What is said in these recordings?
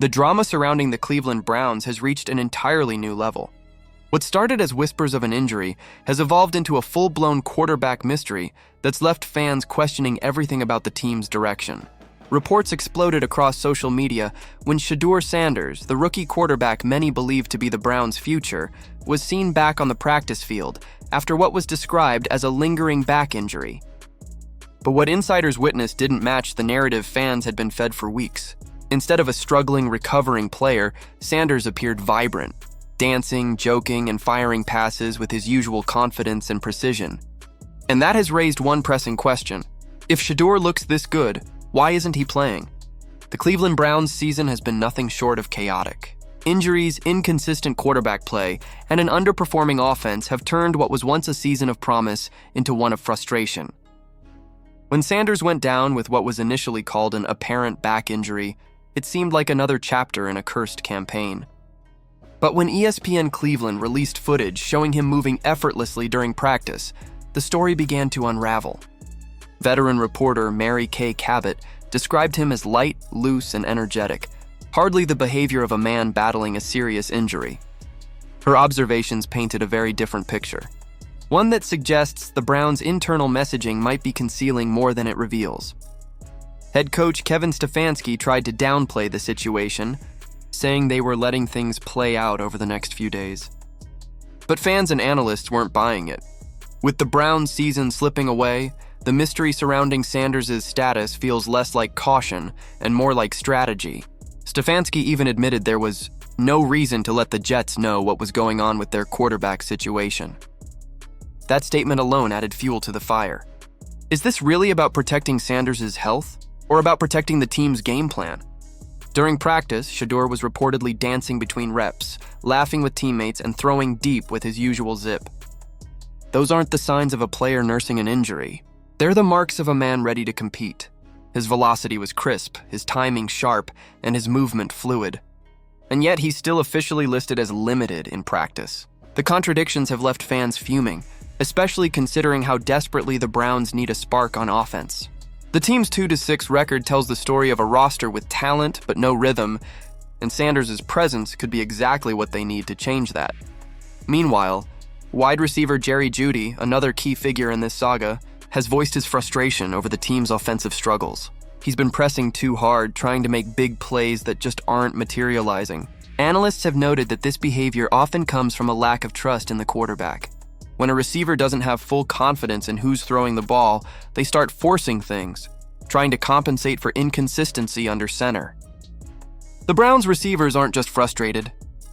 The drama surrounding the Cleveland Browns has reached an entirely new level. What started as whispers of an injury has evolved into a full-blown quarterback mystery that's left fans questioning everything about the team's direction. Reports exploded across social media when Shedeur Sanders, the rookie quarterback many believe to be the Browns' future, was seen back on the practice field after what was described as a lingering back injury. But what insiders witnessed didn't match the narrative fans had been fed for weeks. Instead of a struggling, recovering player, Sanders appeared vibrant, dancing, joking, and firing passes with his usual confidence and precision. And that has raised one pressing question. If Shedeur looks this good, why isn't he playing? The Cleveland Browns season has been nothing short of chaotic. Injuries, inconsistent quarterback play, and an underperforming offense have turned what was once a season of promise into one of frustration. When Sanders went down with what was initially called an apparent back injury, it seemed like another chapter in a cursed campaign. But when ESPN Cleveland released footage showing him moving effortlessly during practice, the story began to unravel. Veteran reporter Mary Kay Cabot described him as light, loose, and energetic, hardly the behavior of a man battling a serious injury. Her observations painted a very different picture, one that suggests the Browns' internal messaging might be concealing more than it reveals. Head coach Kevin Stefanski tried to downplay the situation, saying they were letting things play out over the next few days. But fans and analysts weren't buying it. With the Browns' season slipping away, the mystery surrounding Sanders' status feels less like caution and more like strategy. Stefanski even admitted there was no reason to let the Jets know what was going on with their quarterback situation. That statement alone added fuel to the fire. Is this really about protecting Sanders' health, or about protecting the team's game plan? During practice, Shedeur was reportedly dancing between reps, laughing with teammates, and throwing deep with his usual zip. Those aren't the signs of a player nursing an injury. They're the marks of a man ready to compete. His velocity was crisp, his timing sharp, and his movement fluid. And yet he's still officially listed as limited in practice. The contradictions have left fans fuming, especially considering how desperately the Browns need a spark on offense. The team's 2-6 record tells the story of a roster with talent but no rhythm, and Sanders' presence could be exactly what they need to change that. Meanwhile, wide receiver Jerry Jeudy, another key figure in this saga, has voiced his frustration over the team's offensive struggles. He's been pressing too hard, trying to make big plays that just aren't materializing. Analysts have noted that this behavior often comes from a lack of trust in the quarterback. When a receiver doesn't have full confidence in who's throwing the ball, they start forcing things, trying to compensate for inconsistency under center. The Browns' receivers aren't just frustrated,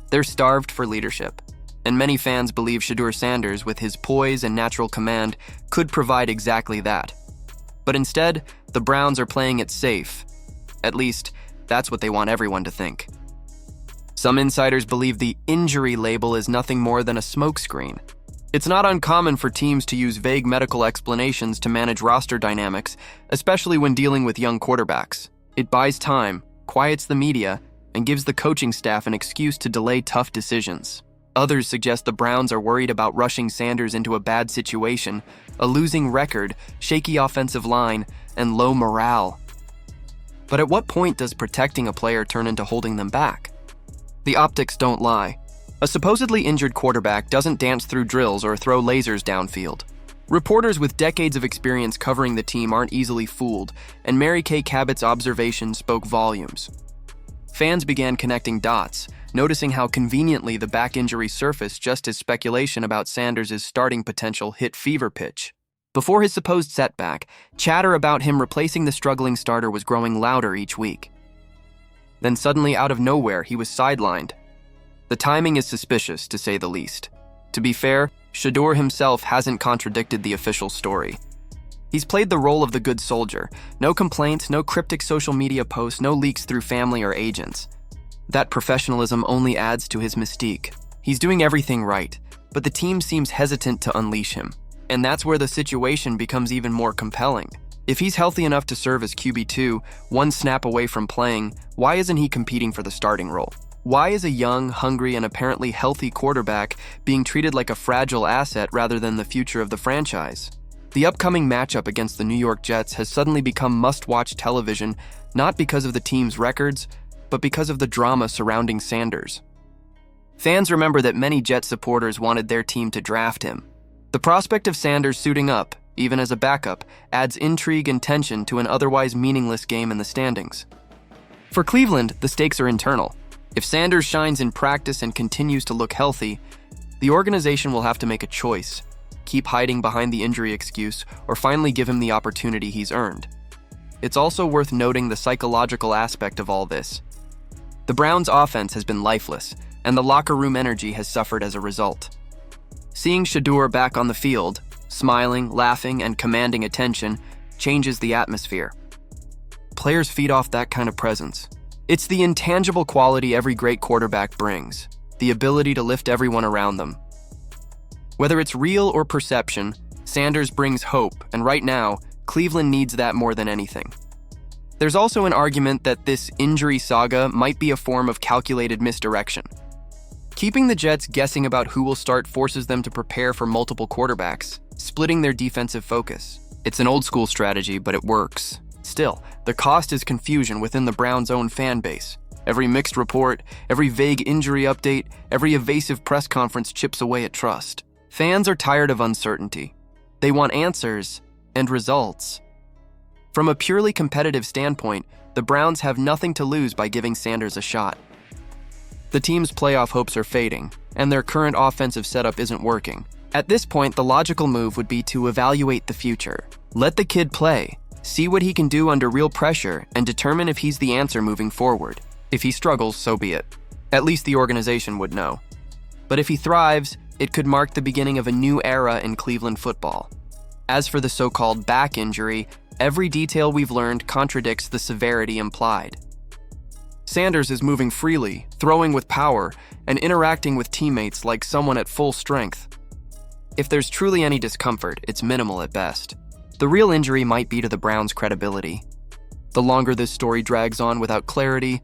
they're starved for leadership. And many fans believe Shedeur Sanders, with his poise and natural command, could provide exactly that. But instead, the Browns are playing it safe. At least, that's what they want everyone to think. Some insiders believe the injury label is nothing more than a smokescreen. It's not uncommon for teams to use vague medical explanations to manage roster dynamics, especially when dealing with young quarterbacks. It buys time, quiets the media, and gives the coaching staff an excuse to delay tough decisions. Others suggest the Browns are worried about rushing Sanders into a bad situation, a losing record, shaky offensive line, and low morale. But at what point does protecting a player turn into holding them back? The optics don't lie. A supposedly injured quarterback doesn't dance through drills or throw lasers downfield. Reporters with decades of experience covering the team aren't easily fooled, and Mary Kay Cabot's observations spoke volumes. Fans began connecting dots, noticing how conveniently the back injury surfaced just as speculation about Sanders' starting potential hit fever pitch. Before his supposed setback, chatter about him replacing the struggling starter was growing louder each week. Then suddenly, out of nowhere, he was sidelined. The timing is suspicious, to say the least. To be fair, Shedeur himself hasn't contradicted the official story. He's played the role of the good soldier. No complaints, no cryptic social media posts, no leaks through family or agents. That professionalism only adds to his mystique. He's doing everything right, but the team seems hesitant to unleash him. And that's where the situation becomes even more compelling. If he's healthy enough to serve as QB2, one snap away from playing, why isn't he competing for the starting role? Why is a young, hungry, and apparently healthy quarterback being treated like a fragile asset rather than the future of the franchise? The upcoming matchup against the New York Jets has suddenly become must-watch television, not because of the team's records, but because of the drama surrounding Sanders. Fans remember that many Jets supporters wanted their team to draft him. The prospect of Sanders suiting up, even as a backup, adds intrigue and tension to an otherwise meaningless game in the standings. For Cleveland, the stakes are internal. If Sanders shines in practice and continues to look healthy, the organization will have to make a choice: keep hiding behind the injury excuse or finally give him the opportunity he's earned. It's also worth noting the psychological aspect of all this. The Browns' offense has been lifeless, and the locker room energy has suffered as a result. Seeing Shedeur back on the field, smiling, laughing, and commanding attention, changes the atmosphere. Players feed off that kind of presence. It's the intangible quality every great quarterback brings, the ability to lift everyone around them. Whether it's real or perception, Sanders brings hope, and right now, Cleveland needs that more than anything. There's also an argument that this injury saga might be a form of calculated misdirection. Keeping the Jets guessing about who will start forces them to prepare for multiple quarterbacks, splitting their defensive focus. It's an old-school strategy, but it works. Still, the cost is confusion within the Browns' own fan base. Every mixed report, every vague injury update, every evasive press conference chips away at trust. Fans are tired of uncertainty. They want answers and results. From a purely competitive standpoint, the Browns have nothing to lose by giving Sanders a shot. The team's playoff hopes are fading, and their current offensive setup isn't working. At this point, the logical move would be to evaluate the future. Let the kid play, see what he can do under real pressure, and determine if he's the answer moving forward. If he struggles, so be it. At least the organization would know. But if he thrives, it could mark the beginning of a new era in Cleveland football. As for the so-called back injury, every detail we've learned contradicts the severity implied. Sanders is moving freely, throwing with power, and interacting with teammates like someone at full strength. If there's truly any discomfort, it's minimal at best. The real injury might be to the Browns' credibility. The longer this story drags on without clarity,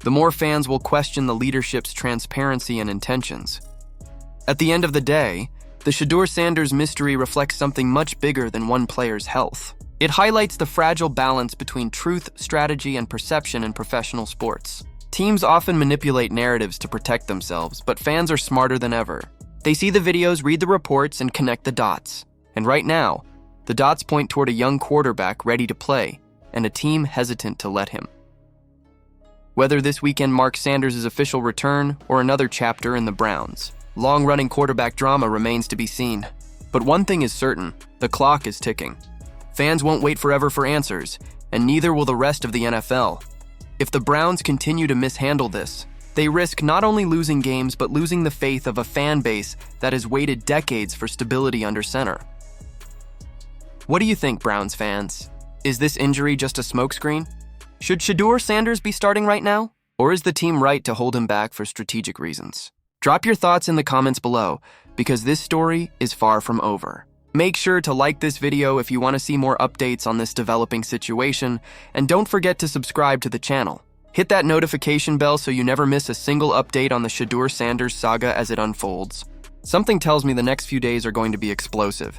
the more fans will question the leadership's transparency and intentions. At the end of the day, the Shedeur Sanders mystery reflects something much bigger than one player's health. It highlights the fragile balance between truth, strategy, and perception in professional sports. Teams often manipulate narratives to protect themselves, but fans are smarter than ever. They see the videos, read the reports, and connect the dots. And right now, the dots point toward a young quarterback ready to play, and a team hesitant to let him. Whether this weekend marks Sanders' official return or another chapter in the Browns' long-running quarterback drama remains to be seen. But one thing is certain, the clock is ticking. Fans won't wait forever for answers, and neither will the rest of the NFL. If the Browns continue to mishandle this, they risk not only losing games but losing the faith of a fan base that has waited decades for stability under center. What do you think, Browns fans? Is this injury just a smokescreen? Should Shedeur Sanders be starting right now? Or is the team right to hold him back for strategic reasons? Drop your thoughts in the comments below, because this story is far from over. Make sure to like this video if you want to see more updates on this developing situation, and don't forget to subscribe to the channel. Hit that notification bell so you never miss a single update on the Shedeur Sanders saga as it unfolds. Something tells me the next few days are going to be explosive.